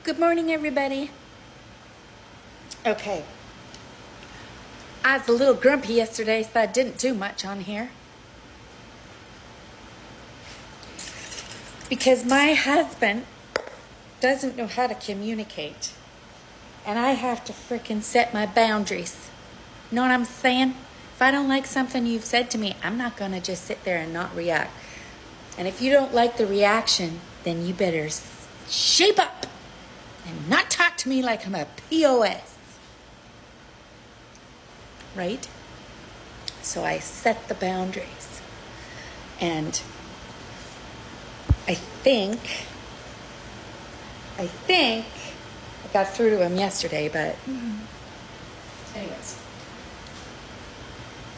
Good morning, everybody. Okay. I was a little grumpy yesterday, so I didn't do much on here. Because my husband doesn't know how to communicate. And I have to frickin' set my boundaries. You know what I'm saying? If I don't like something you've said to me, I'm not going to just sit there and not react. And if you don't like the reaction, then you better shape up and not talk to me like I'm a POS. Right? So I set the boundaries. And I think I got through to him yesterday, but anyways.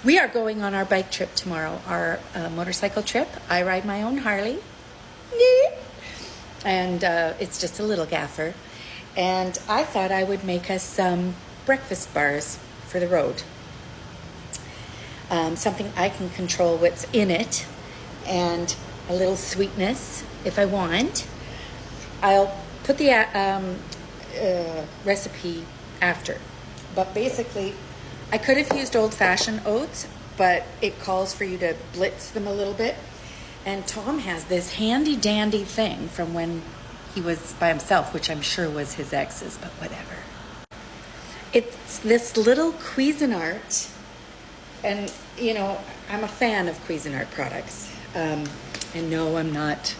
We are going on our bike trip tomorrow, our motorcycle trip. I ride my own Harley. And it's just a little gaffer. And I thought I would make us some breakfast bars for the road. Something I can control what's in it, and a little sweetness if I want. I'll put the recipe after. But basically, I could have used old-fashioned oats, but it calls for you to blitz them a little bit. And Tom has this handy-dandy thing from when he was by himself, which I'm sure was his ex's, but whatever. It's this little Cuisinart, and, you know, I'm a fan of Cuisinart products. And no, I'm not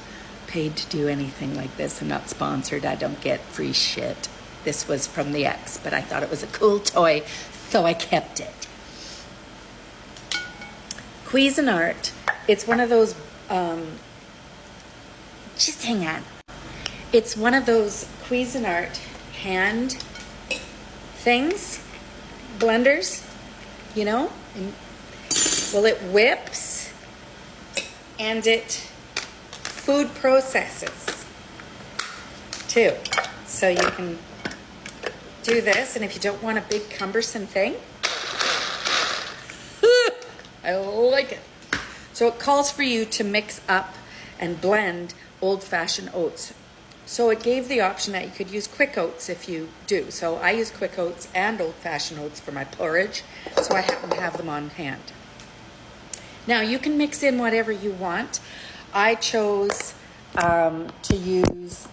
paid to do anything like this. I'm not sponsored. I don't get free shit. This was from the ex, but I thought it was a cool toy, so I kept it. Cuisinart, it's one of those, just hang on. It's one of those Cuisinart hand things, blenders, you know? Well, it whips and it food processes too. So you can do this, and if you don't want a big cumbersome thing, I like it. So it calls for you to mix up and blend old-fashioned oats. So it gave the option that you could use quick oats if you do. So I use quick oats and old-fashioned oats for my porridge, so I happen to have them on hand. Now you can mix in whatever you want. I chose to use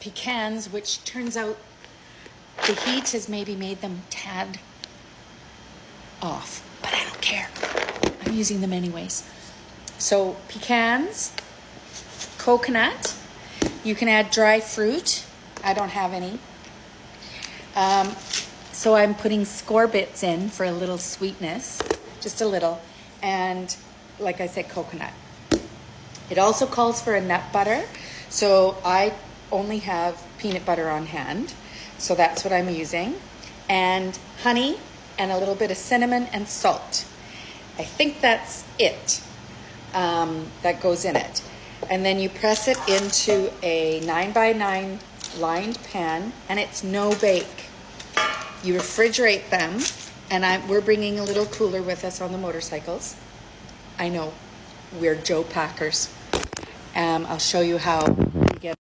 pecans, which turns out the heat has maybe made them tad off, but I don't care. I'm using them anyways. So pecans, coconut. You can add dry fruit. I don't have any. So I'm putting score bits in for a little sweetness, just a little. And like I said, coconut. It also calls for a nut butter. So I only have peanut butter on hand. So that's what I'm using. And honey and a little bit of cinnamon and salt. I think that's it that goes in it. And then you press it into a 9x9 lined pan, and it's no bake. You refrigerate them, and we're bringing a little cooler with us on the motorcycles. I know, we're Joe Packers. I'll show you how we get.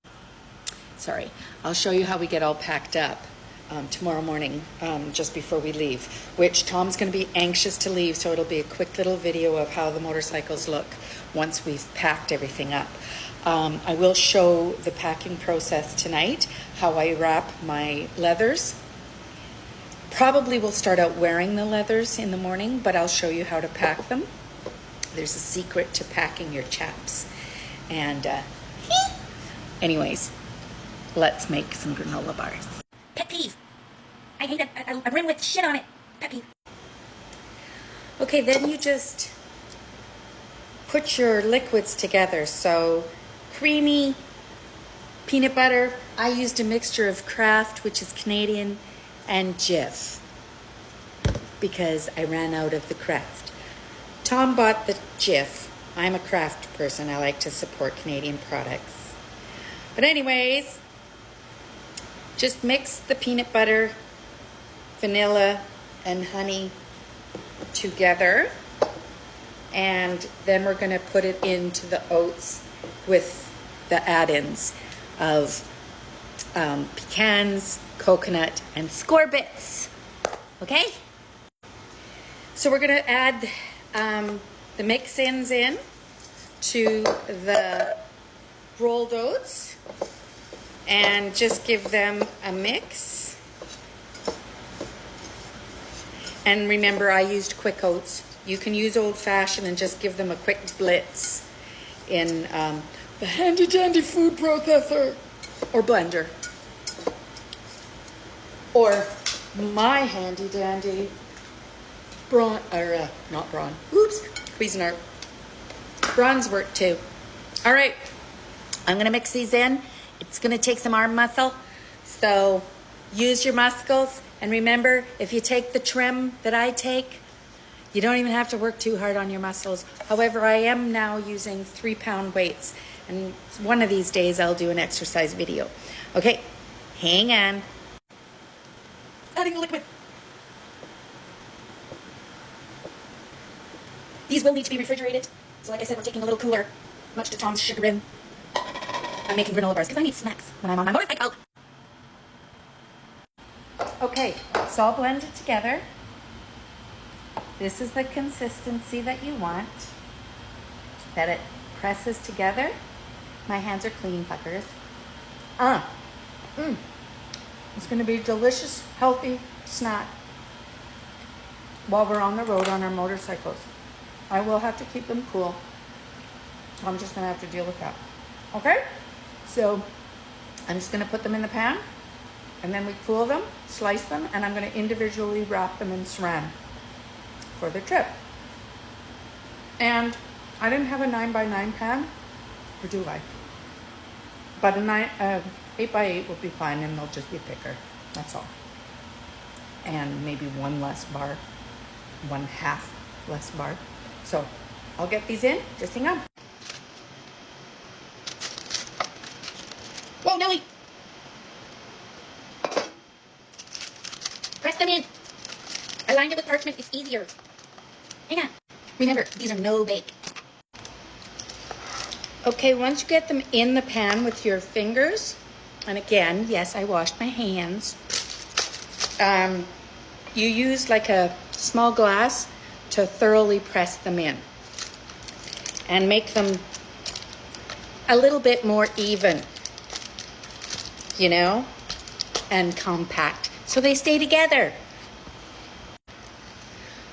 I'll show you how we get all packed up tomorrow morning, just before we leave. Which Tom's going to be anxious to leave, so it'll be a quick little video of how the motorcycles look once we've packed everything up. I will show the packing process tonight, how I wrap my leathers. Probably will start out wearing the leathers in the morning, but I'll show you how to pack them. There's a secret to packing your chaps. And anyways, let's make some granola bars. Pet peeve. I hate a rim with shit on it. Pet peeve. Okay, then you just put your liquids together. So creamy peanut butter. I used a mixture of Kraft, which is Canadian, and Jif because I ran out of the Kraft. Tom bought the Jif. I'm a Kraft person. I like to support Canadian products. But anyways, just mix the peanut butter, vanilla, and honey together. And then we're going to put it into the oats with the add-ins of pecans, coconut, and score bits. Okay? So we're gonna add the mix-ins in to the rolled oats and just give them a mix. And remember, I used quick oats. You can use old-fashioned and just give them a quick blitz in the handy-dandy food processor or blender. Or my handy-dandy Cuisinart. Bronze work too. All right, I'm gonna mix these in. It's gonna take some arm muscle, so use your muscles. And remember, if you take the trim that I take, you don't even have to work too hard on your muscles. However, I am now using 3-pound weights, and one of these days I'll do an exercise video. Okay, hang on. Adding the liquid. These will need to be refrigerated. So like I said, we're taking a little cooler, much to Tom's chagrin. I'm making granola bars because I need snacks when I'm on my motorcycle. Okay, it's all blended together. This is the consistency that you want. That it presses together. My hands are clean, fuckers. It's going to be a delicious, healthy snack while we're on the road on our motorcycles. I will have to keep them cool. I'm just going to have to deal with that. Okay? So I'm just going to put them in the pan, and then we cool them, slice them, and I'm going to individually wrap them in saran for the trip. And I didn't have a 9x9 pan, or do I? But a 8x8 will be fine, and they'll just be thicker. That's all. And maybe one less bar, 1/2 less bar. So I'll get these in. Just hang on. Whoa, Nelly! Press them in. I lined it with parchment. It's easier. Hang on. Remember, these are no bake. Okay, once you get them in the pan with your fingers, and again, yes, I washed my hands. You use like a small glass to thoroughly press them in and make them a little bit more even, you know, and compact, so they stay together.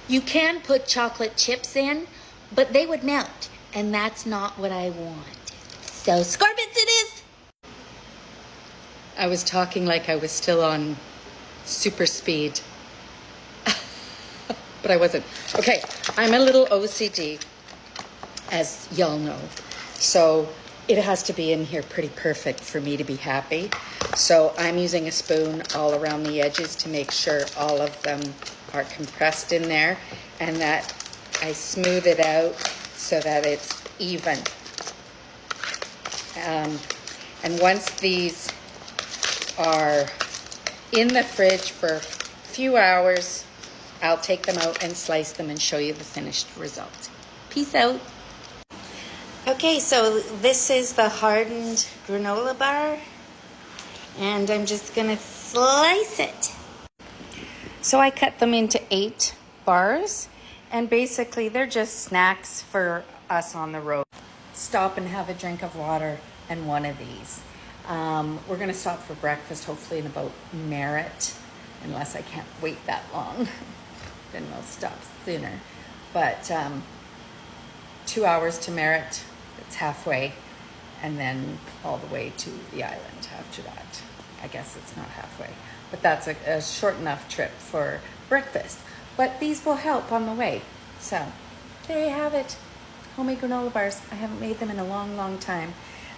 You can put chocolate chips in, but they would melt, and that's not what I want. So scorbits it is. I was talking like I was still on super speed, but I wasn't. Okay, I'm a little OCD, as y'all know, so it has to be in here pretty perfect for me to be happy. So I'm using a spoon all around the edges to make sure all of them are compressed in there, and that I smooth it out so that it's even. And once these are in the fridge for a few hours, I'll take them out and slice them and show you the finished result. Peace out. Okay, so this is the hardened granola bar, and I'm just gonna slice it. So I cut them into 8 bars, and basically they're just snacks for us on the road. Stop and have a drink of water and one of these. We're gonna stop for breakfast, hopefully in about Merritt, unless I can't wait that long. Then we'll stop sooner. But 2 hours to Merritt, it's halfway, and then all the way to the island after that. I guess it's not halfway, but that's a short enough trip for breakfast. But these will help on the way. So there you have it. Homemade granola bars. I haven't made them in a long, long time.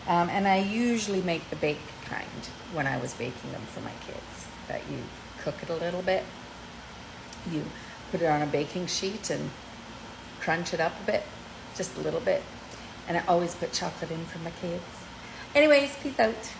And I usually make the baked kind when I was baking them for my kids. That you cook it a little bit. You put it on a baking sheet and crunch it up a bit, just a little bit. And I always put chocolate in for my kids. Anyways, peace out.